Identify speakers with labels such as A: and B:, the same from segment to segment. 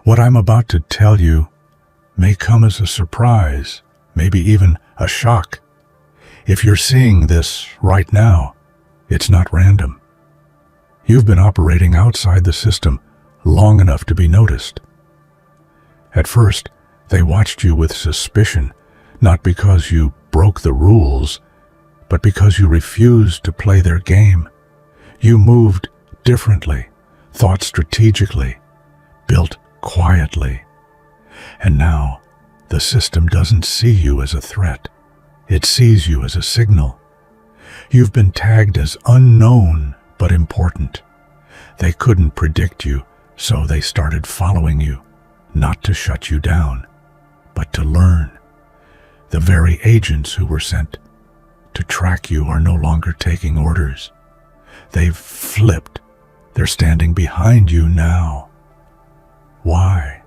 A: What I'm about to tell you may come as a surprise, maybe even a shock. If you're seeing this right now, it's not random. You've been operating outside the system long enough to be noticed. At first, they watched you with suspicion, not because you broke the rules, but because you refused to play their game. You moved differently, thought strategically, built quietly. And now, the system doesn't see you as a threat. It sees you as a signal. You've been tagged as unknown but important. They couldn't predict you, so they started following you, not to shut you down, but to learn. The very agents who were sent to track you are no longer taking orders. They've flipped. They're standing behind you now. Why?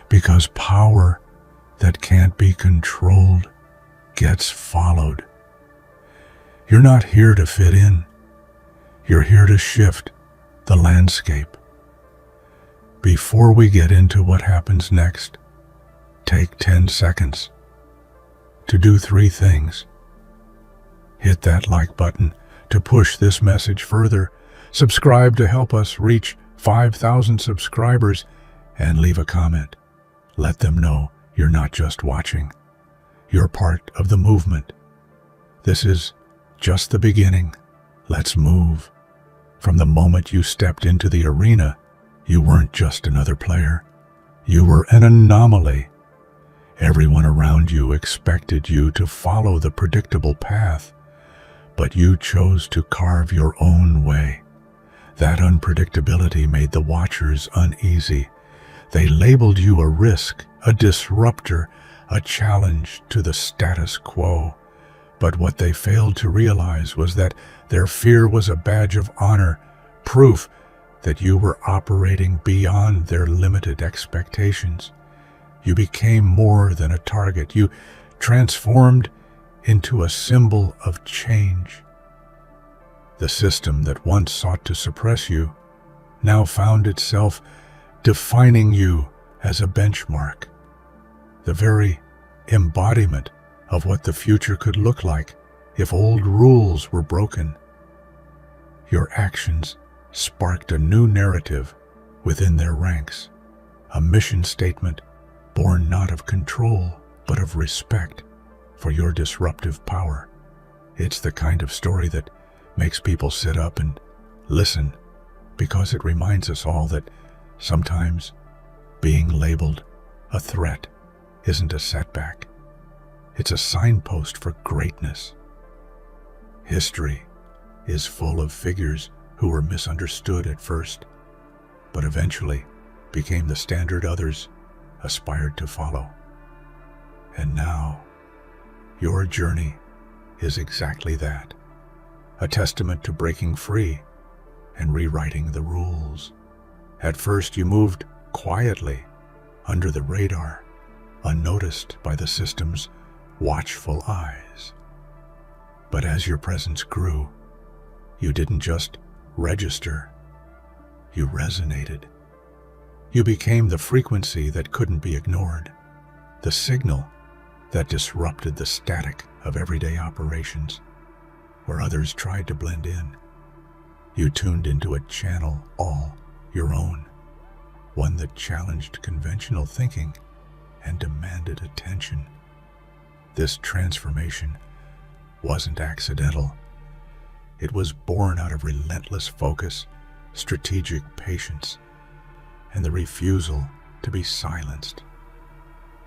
A: Because power that can't be controlled gets followed. You're not here to fit in. You're here to shift the landscape. Before we get into what happens next, take 10 seconds to do 3 things. Hit that like button to push this message further. Subscribe to help us reach 5,000 subscribers, and leave a comment. Let them know you're not just watching. You're part of the movement. This is just the beginning. Let's move. From the moment you stepped into the arena, you weren't just another player. You were an anomaly. Everyone around you expected you to follow the predictable path, but you chose to carve your own way. That unpredictability made the watchers uneasy. They labeled you a risk, a disruptor, a challenge to the status quo. But what they failed to realize was that their fear was a badge of honor, proof that you were operating beyond their limited expectations. You became more than a target. You transformed into a symbol of change. The system that once sought to suppress you now found itself defining you as a benchmark, the very embodiment of what the future could look like if old rules were broken. Your actions sparked a new narrative within their ranks, a mission statement born not of control, but of respect for your disruptive power. It's the kind of story that makes people sit up and listen, because it reminds us all that sometimes being labeled a threat isn't a setback. It's a signpost for greatness. History is full of figures who were misunderstood at first, but eventually became the standard others aspired to follow. And now, your journey is exactly that, a testament to breaking free and rewriting the rules. At first, you moved quietly, under the radar, unnoticed by the system's watchful eyes. But as your presence grew, you didn't just register, you resonated. You became the frequency that couldn't be ignored, the signal that disrupted the static of everyday operations. Where others tried to blend in, you tuned into a channel all your own, one that challenged conventional thinking and demanded attention. This transformation wasn't accidental. It was born out of relentless focus, strategic patience, and the refusal to be silenced.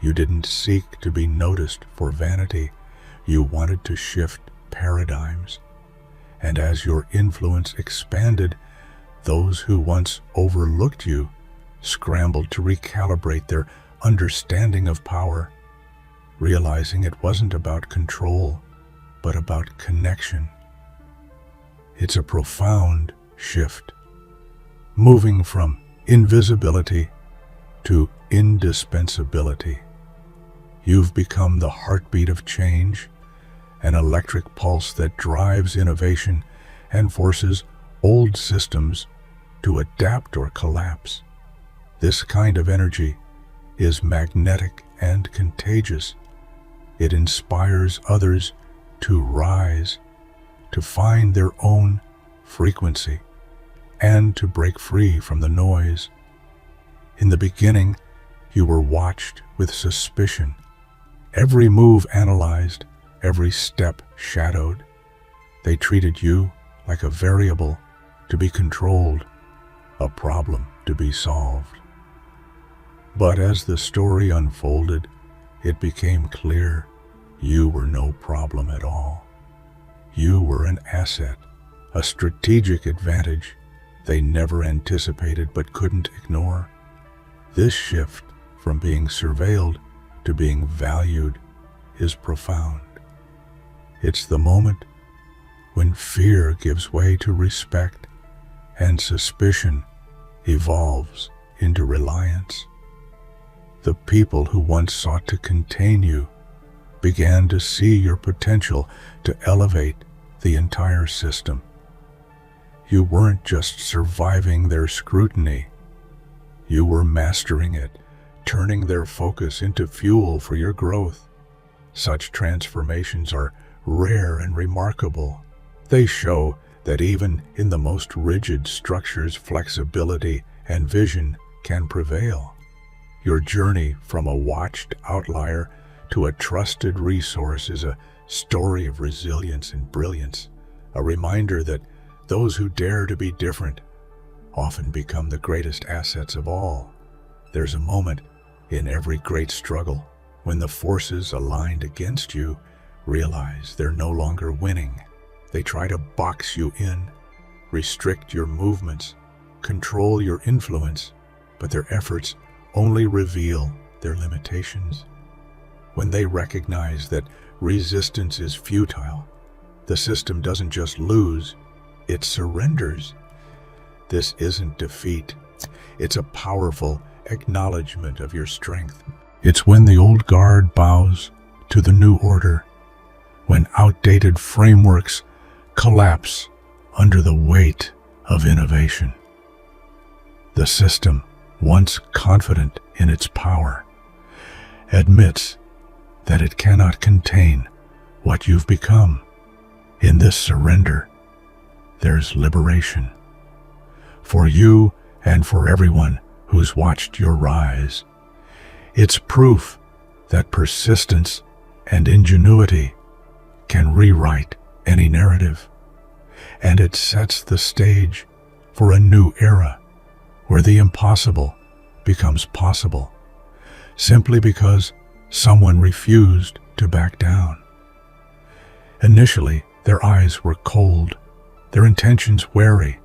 A: You didn't seek to be noticed for vanity. You wanted to shift paradigms. And as your influence expanded, those who once overlooked you scrambled to recalibrate their understanding of power, realizing it wasn't about control, but about connection. It's a profound shift, moving from invisibility to indispensability. You've become the heartbeat of change, an electric pulse that drives innovation and forces old systems to adapt or collapse. This kind of energy is magnetic and contagious. It inspires others to rise, to find their own frequency, and to break free from the noise. In the beginning, you were watched with suspicion, every move analyzed, every step shadowed. They treated you like a variable to be controlled, a problem to be solved. But as the story unfolded, it became clear you were no problem at all. You were an asset, a strategic advantage they never anticipated but couldn't ignore. This shift from being surveilled to being valued is profound. It's the moment when fear gives way to respect and suspicion evolves into reliance. The people who once sought to contain you began to see your potential to elevate the entire system. You weren't just surviving their scrutiny, you were mastering it, turning their focus into fuel for your growth. Such transformations are rare and remarkable. They show that even in the most rigid structures, flexibility and vision can prevail. Your journey from a watched outlier to a trusted resource is a story of resilience and brilliance, a reminder that those who dare to be different often become the greatest assets of all. There's a moment in every great struggle when the forces aligned against you realize they're no longer winning. They try to box you in, restrict your movements, control your influence, but their efforts only reveal their limitations. When they recognize that resistance is futile, the system doesn't just lose, it surrenders. This isn't defeat. It's a powerful acknowledgement of your strength. It's when the old guard bows to the new order, when outdated frameworks collapse under the weight of innovation. The system, once confident in its power, admits that it cannot contain what you've become. In this surrender, there's liberation. For you and for everyone who's watched your rise. It's proof that persistence and ingenuity can rewrite any narrative. And it sets the stage for a new era where the impossible becomes possible, simply because someone refused to back down. Initially, their eyes were cold, their intentions wary.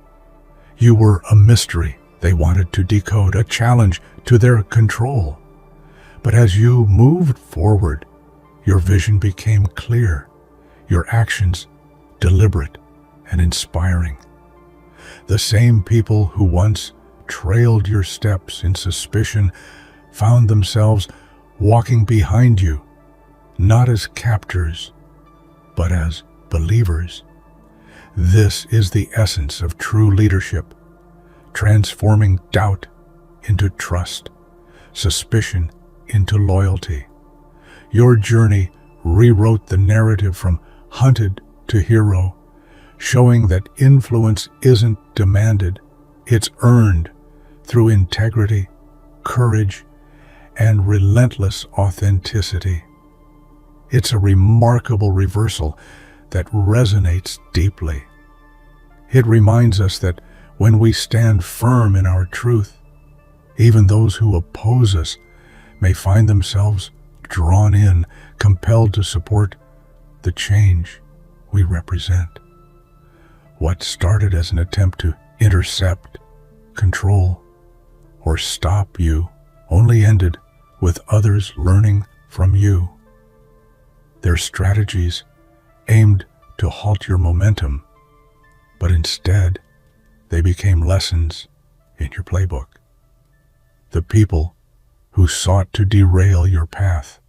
A: You were a mystery they wanted to decode, a challenge to their control. But as you moved forward, your vision became clear, your actions deliberate and inspiring. The same people who once trailed your steps in suspicion found themselves walking behind you, not as captors, but as believers. This is the essence of true leadership, transforming doubt into trust, suspicion into loyalty. Your journey rewrote the narrative from hunted to hero, showing that influence isn't demanded, it's earned through integrity, courage, and relentless authenticity. It's a remarkable reversal that resonates deeply. It reminds us that when we stand firm in our truth, even those who oppose us may find themselves drawn in, compelled to support the change we represent. What started as an attempt to intercept, control, or stop you only ended with others learning from you. Their strategies aimed to halt your momentum, but instead they became lessons in your playbook. The people who sought to derail your path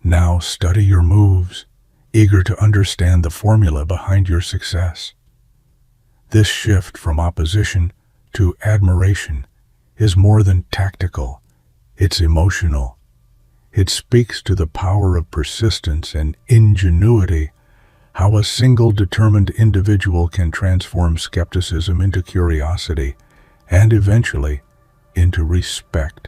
A: now study your moves, eager to understand the formula behind your success. This shift from opposition to admiration is more than tactical, it's emotional. It speaks to the power of persistence and ingenuity, how a single determined individual can transform skepticism into curiosity and eventually into respect.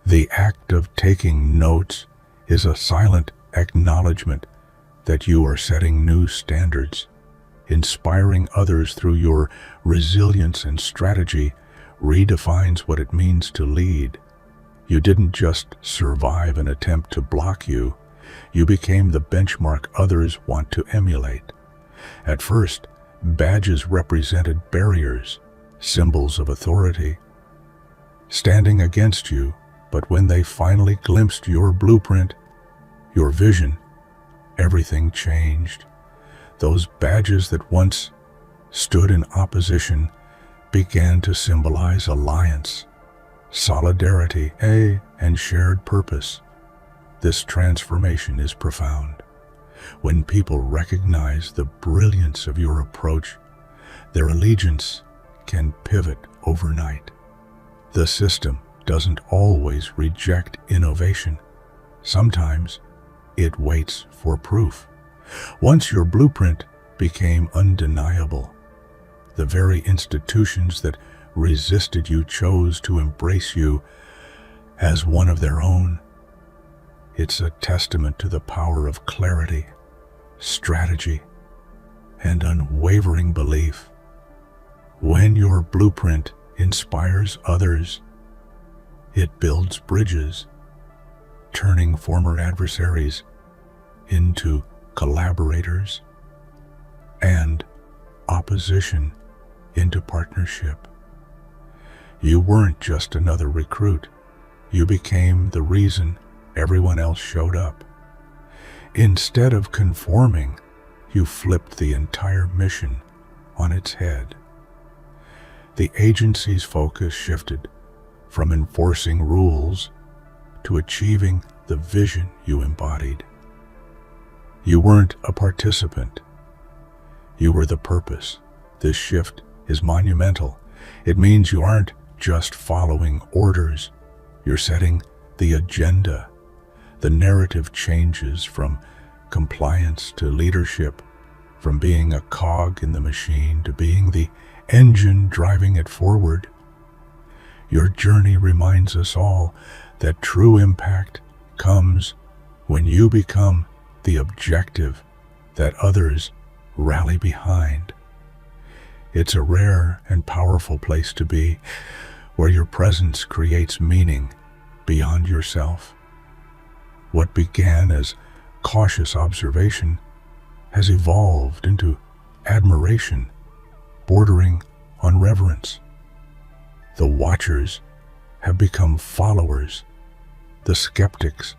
A: The act of taking notes is a silent acknowledgement that you are setting new standards. Inspiring others through your resilience and strategy redefines what it means to lead. You didn't just survive an attempt to block you, you became the benchmark others want to emulate. At first, badges represented barriers, symbols of authority, standing against you, but when they finally glimpsed your blueprint, your vision, everything changed. Those badges that once stood in opposition began to symbolize alliance, solidarity, and shared purpose. This transformation is profound. When people recognize the brilliance of your approach, their allegiance can pivot overnight. The system doesn't always reject innovation. Sometimes it waits for proof. Once your blueprint became undeniable, the very institutions that resisted you chose to embrace you as one of their own. It's a testament to the power of clarity, strategy, and unwavering belief. When your blueprint inspires others, it builds bridges, turning former adversaries into collaborators and opposition into partnership. You weren't just another recruit. You became the reason everyone else showed up. Instead of conforming, you flipped the entire mission on its head. The agency's focus shifted from enforcing rules to achieving the vision you embodied. You weren't a participant. You were the purpose. This shift is monumental. It means you aren't just following orders. You're setting the agenda. The narrative changes from compliance to leadership, from being a cog in the machine to being the engine driving it forward. Your journey reminds us all that true impact comes when you become the objective that others rally behind. It's a rare and powerful place to be, where your presence creates meaning beyond yourself. What began as cautious observation has evolved into admiration, bordering on reverence. The watchers have become followers, the skeptics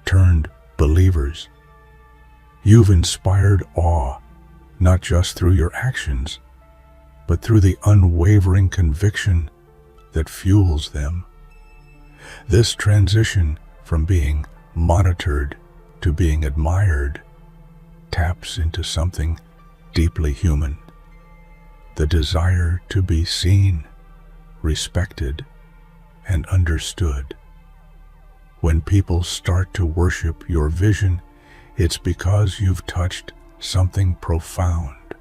A: turned believers. You've inspired awe, not just through your actions, but through the unwavering conviction that fuels them. This transition from being monitored to being admired taps into something deeply human, the desire to be seen, respected, and understood. When people start to worship your vision, it's because you've touched something profound: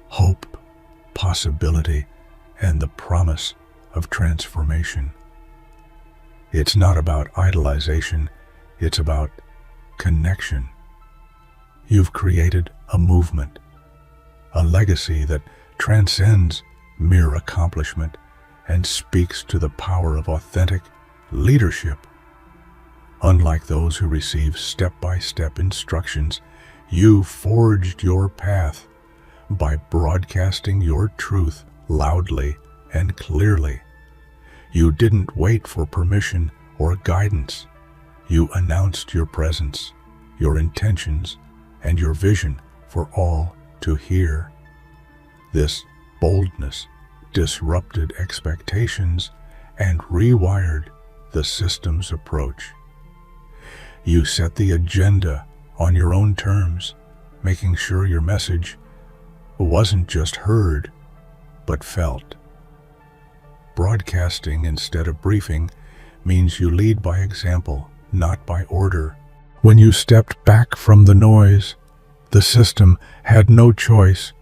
A: hope, possibility, and the promise of transformation. It's not about idolization, it's about connection. You've created a movement, a legacy that transcends mere accomplishment and speaks to the power of authentic leadership. Unlike those who receive step-by-step instructions, you forged your path by broadcasting your truth loudly and clearly. You didn't wait for permission or guidance. You announced your presence, your intentions, and your vision for all to hear. This boldness disrupted expectations and rewired the system's approach. You set the agenda on your own terms, making sure your message wasn't just heard, but felt. Broadcasting instead of briefing means you lead by example, not by order. When you stepped back from the noise, the system had no choice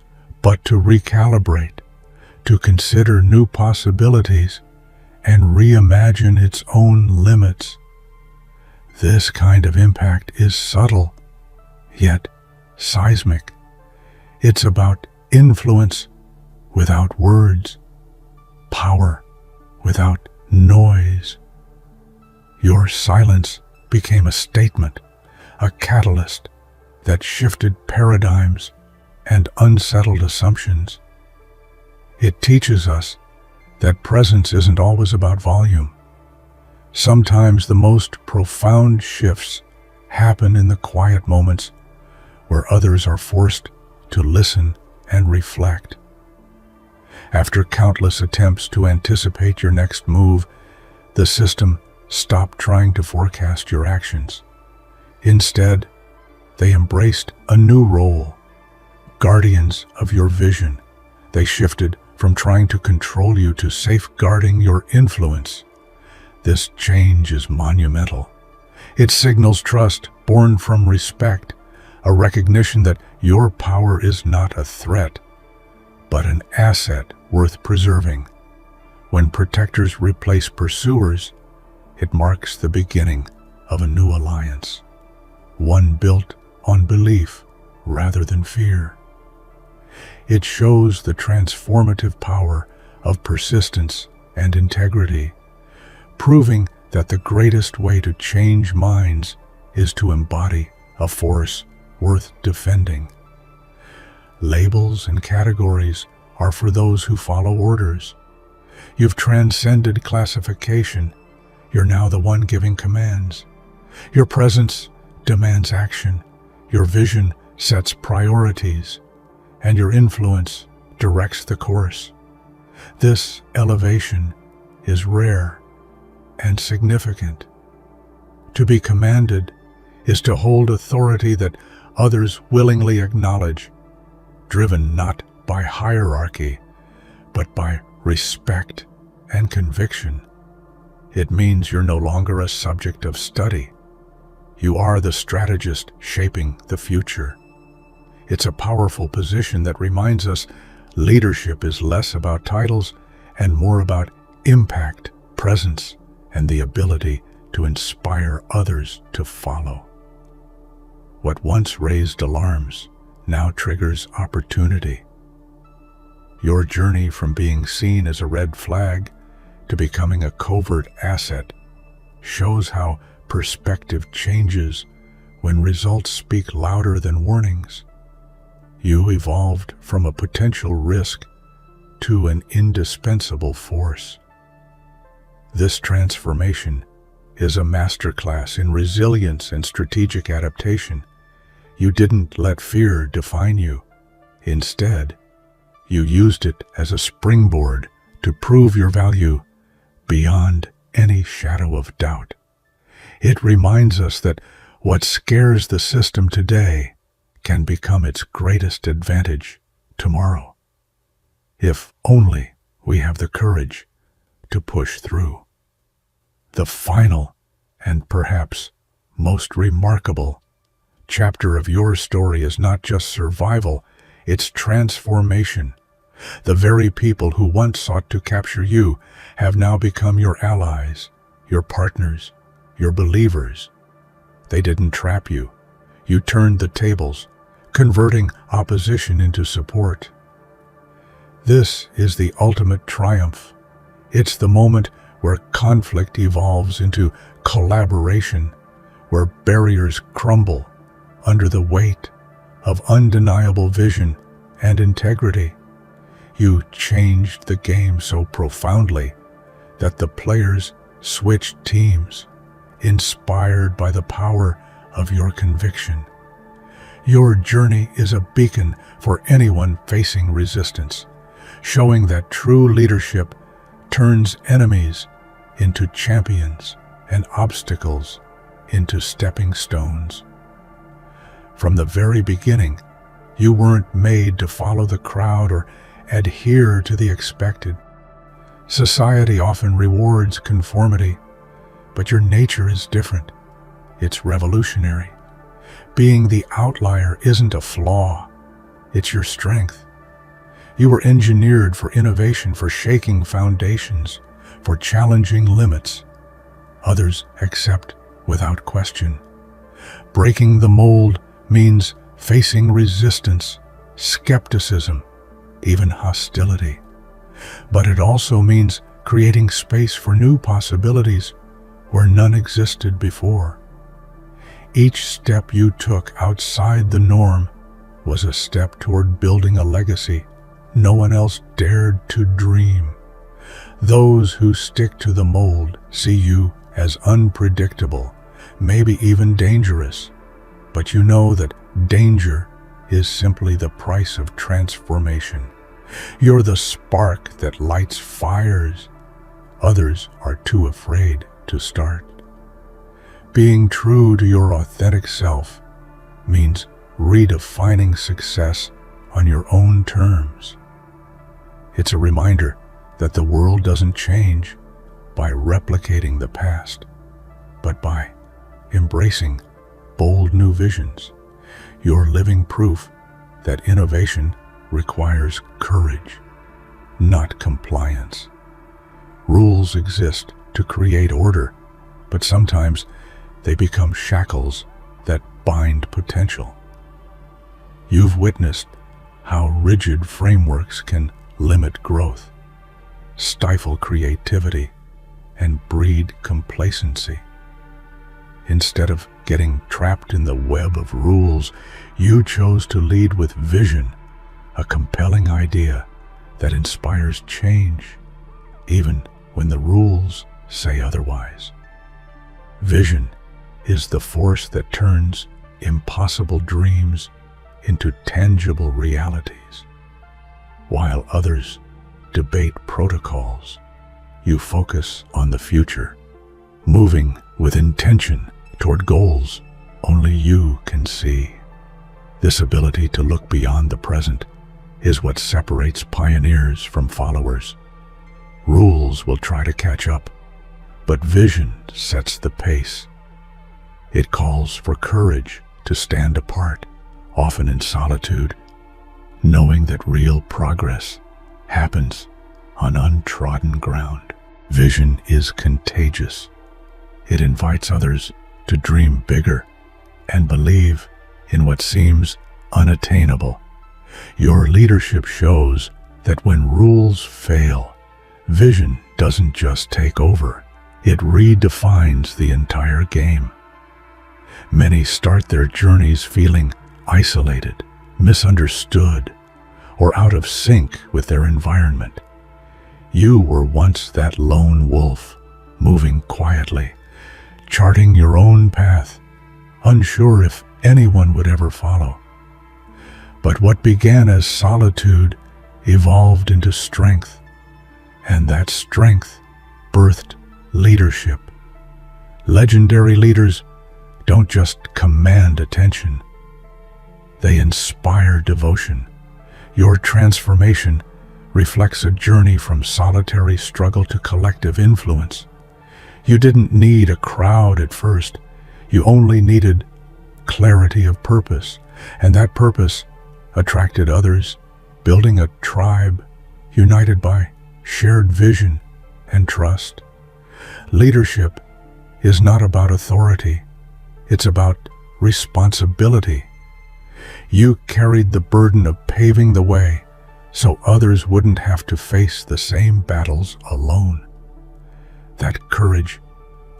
A: but to recalibrate, to consider new possibilities, and reimagine its own limits. This kind of impact is subtle, yet seismic. It's about influence without words, power without noise. Your silence became a statement, a catalyst that shifted paradigms and unsettled assumptions. It teaches us that presence isn't always about volume. Sometimes the most profound shifts happen in the quiet moments where others are forced to listen and reflect. After countless attempts to anticipate your next move, the system stopped trying to forecast your actions. Instead, they embraced a new role, guardians of your vision. They shifted from trying to control you to safeguarding your influence. This change is monumental. It signals trust born from respect, a recognition that your power is not a threat, but an asset worth preserving. When protectors replace pursuers, it marks the beginning of a new alliance, one built on belief rather than fear. It shows the transformative power of persistence and integrity, proving that the greatest way to change minds is to embody a force worth defending. Labels and categories are for those who follow orders. You've transcended classification. You're now the one giving commands. Your presence demands action. Your vision sets priorities, and your influence directs the course. This elevation is rare and significant. To be commanded is to hold authority that others willingly acknowledge, driven not by hierarchy, but by respect and conviction. It means you're no longer a subject of study. You are the strategist shaping the future. It's a powerful position that reminds us leadership is less about titles and more about impact, presence, and the ability to inspire others to follow. What once raised alarms now triggers opportunity. Your journey from being seen as a red flag to becoming a covert asset shows how perspective changes when results speak louder than warnings. You evolved from a potential risk to an indispensable force. This transformation is a masterclass in resilience and strategic adaptation. You didn't let fear define you. Instead, you used it as a springboard to prove your value beyond any shadow of doubt. It reminds us that what scares the system today can become its greatest advantage tomorrow, if only we have the courage to push through. The final and perhaps most remarkable chapter of your story is not just survival, it's transformation. The very people who once sought to capture you have now become your allies, your partners, your believers. They didn't trap you. You turned the tables, converting opposition into support. This is the ultimate triumph. It's the moment where conflict evolves into collaboration, where barriers crumble under the weight of undeniable vision and integrity. You changed the game so profoundly that the players switched teams, inspired by the power of your conviction. Your journey is a beacon for anyone facing resistance, showing that true leadership turns enemies into champions and obstacles into stepping stones. From the very beginning, you weren't made to follow the crowd or adhere to the expected. Society often rewards conformity, but your nature is different. It's revolutionary. Being the outlier isn't a flaw, it's your strength. You were engineered for innovation, for shaking foundations, for challenging limits. Others accept without question. Breaking the mold means facing resistance, skepticism, even hostility. But it also means creating space for new possibilities where none existed before. Each step you took outside the norm was a step toward building a legacy no one else dared to dream. Those who stick to the mold see you as unpredictable, maybe even dangerous. But you know that danger is simply the price of transformation. You're the spark that lights fires others are too afraid to start. Being true to your authentic self means redefining success on your own terms. It's a reminder that the world doesn't change by replicating the past, but by embracing bold new visions. You're living proof that innovation requires courage, not compliance. Rules exist to create order, but sometimes they become shackles that bind potential. You've witnessed how rigid frameworks can limit growth, stifle creativity, and breed complacency. Instead of getting trapped in the web of rules, you chose to lead with vision, a compelling idea that inspires change, even when the rules say otherwise. Vision is the force that turns impossible dreams into tangible realities. While others debate protocols, you focus on the future, moving with intention toward goals only you can see. This ability to look beyond the present is what separates pioneers from followers. Rules will try to catch up, but vision sets the pace. It calls for courage to stand apart, often in solitude, knowing that real progress happens on untrodden ground. Vision is contagious. It invites others to dream bigger and believe in what seems unattainable. Your leadership shows that when rules fail, vision doesn't just take over, it redefines the entire game. Many start their journeys feeling isolated, misunderstood, or out of sync with their environment. You were once that lone wolf, moving quietly, charting your own path, unsure if anyone would ever follow. But what began as solitude evolved into strength, and that strength birthed leadership. Legendary leaders don't just command attention, they inspire devotion. Your transformation reflects a journey from solitary struggle to collective influence. You didn't need a crowd at first. You only needed clarity of purpose, and that purpose attracted others, building a tribe united by shared vision and trust. Leadership is not about authority, it's about responsibility. You carried the burden of paving the way so others wouldn't have to face the same battles alone. That courage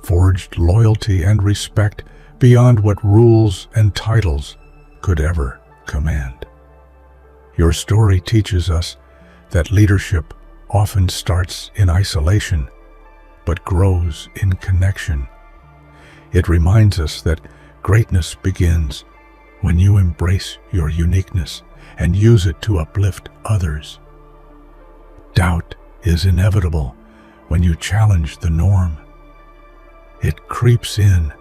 A: forged loyalty and respect beyond what rules and titles could ever command. Your story teaches us that leadership often starts in isolation, but grows in connection. It reminds us that greatness begins when you embrace your uniqueness and use it to uplift others. Doubt is inevitable when you challenge the norm. It creeps in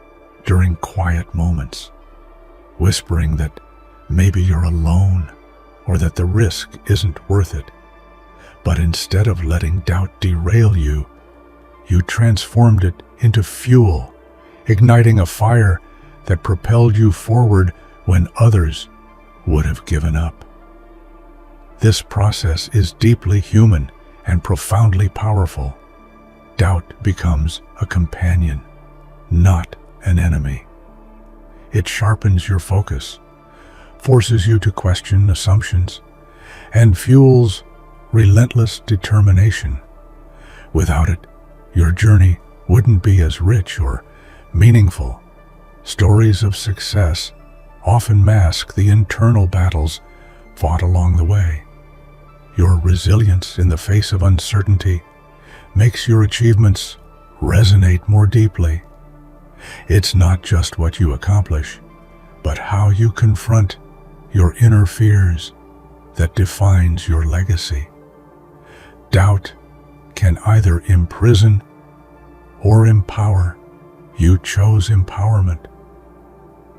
A: during quiet moments, whispering that maybe you're alone or that the risk isn't worth it. But instead of letting doubt derail you, you transformed it into fuel, igniting a fire that propelled you forward when others would have given up. This process is deeply human and profoundly powerful. Doubt becomes a companion, not an enemy. It sharpens your focus, forces you to question assumptions, and fuels relentless determination. Without it, your journey wouldn't be as rich or meaningful. Stories of success often mask the internal battles fought along the way. Your resilience in the face of uncertainty makes your achievements resonate more deeply. It's not just what you accomplish, but how you confront your inner fears that defines your legacy. Doubt can either imprison or empower. You chose empowerment.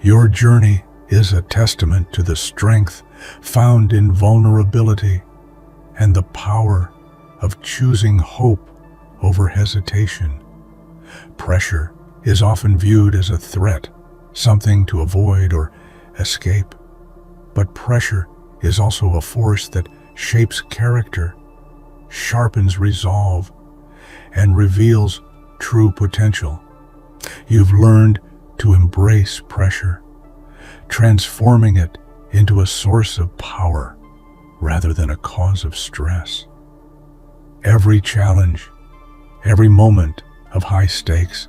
A: Your journey is a testament to the strength found in vulnerability and the power of choosing hope over hesitation. Pressure is often viewed as a threat, something to avoid or escape. But pressure is also a force that shapes character, sharpens resolve, and reveals true potential. You've learned to embrace pressure, transforming it into a source of power rather than a cause of stress. Every challenge, every moment of high stakes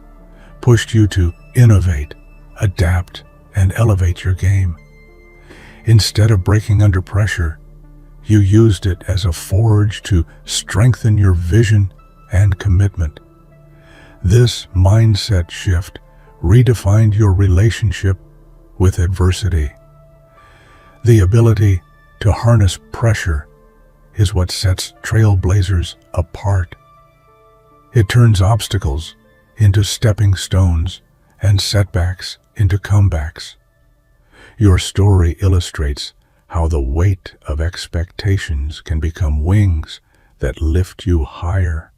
A: pushed you to innovate, adapt, and elevate your game. Instead of breaking under pressure, you used it as a forge to strengthen your vision and commitment. This mindset shift redefined your relationship with adversity. The ability to harness pressure is what sets trailblazers apart. It turns obstacles into stepping stones and setbacks into comebacks. Your story illustrates how the weight of expectations can become wings that lift you higher.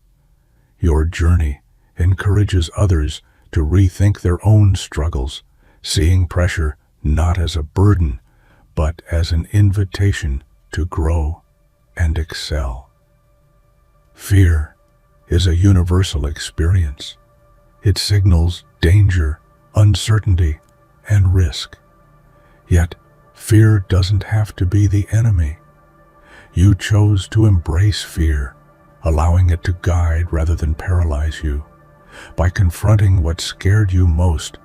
A: Your journey encourages others to rethink their own struggles, seeing pressure not as a burden, but as an invitation to grow and excel. Fear is a universal experience. It signals danger, uncertainty, and risk. Yet, fear doesn't have to be the enemy. You chose to embrace fear, allowing it to guide rather than paralyze you. By confronting what scared you most,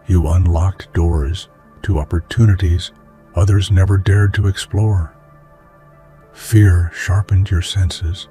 A: you unlocked doors to opportunities others never dared to explore. Fear sharpened your senses,